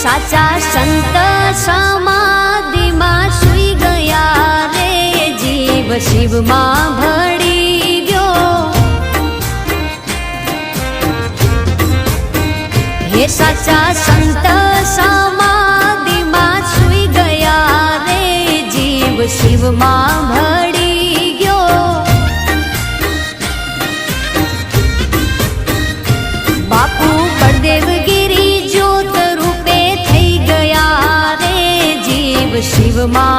साचा संत समाधि में सुई गया रे जीव शिव में भड़ी गयो। हे साचा संत समाधि में सुई गया रे जीव शिव में भड़ी गयो। बापू बलदेव गिरी ज्योत रूपे थई गया रे जीव शिव में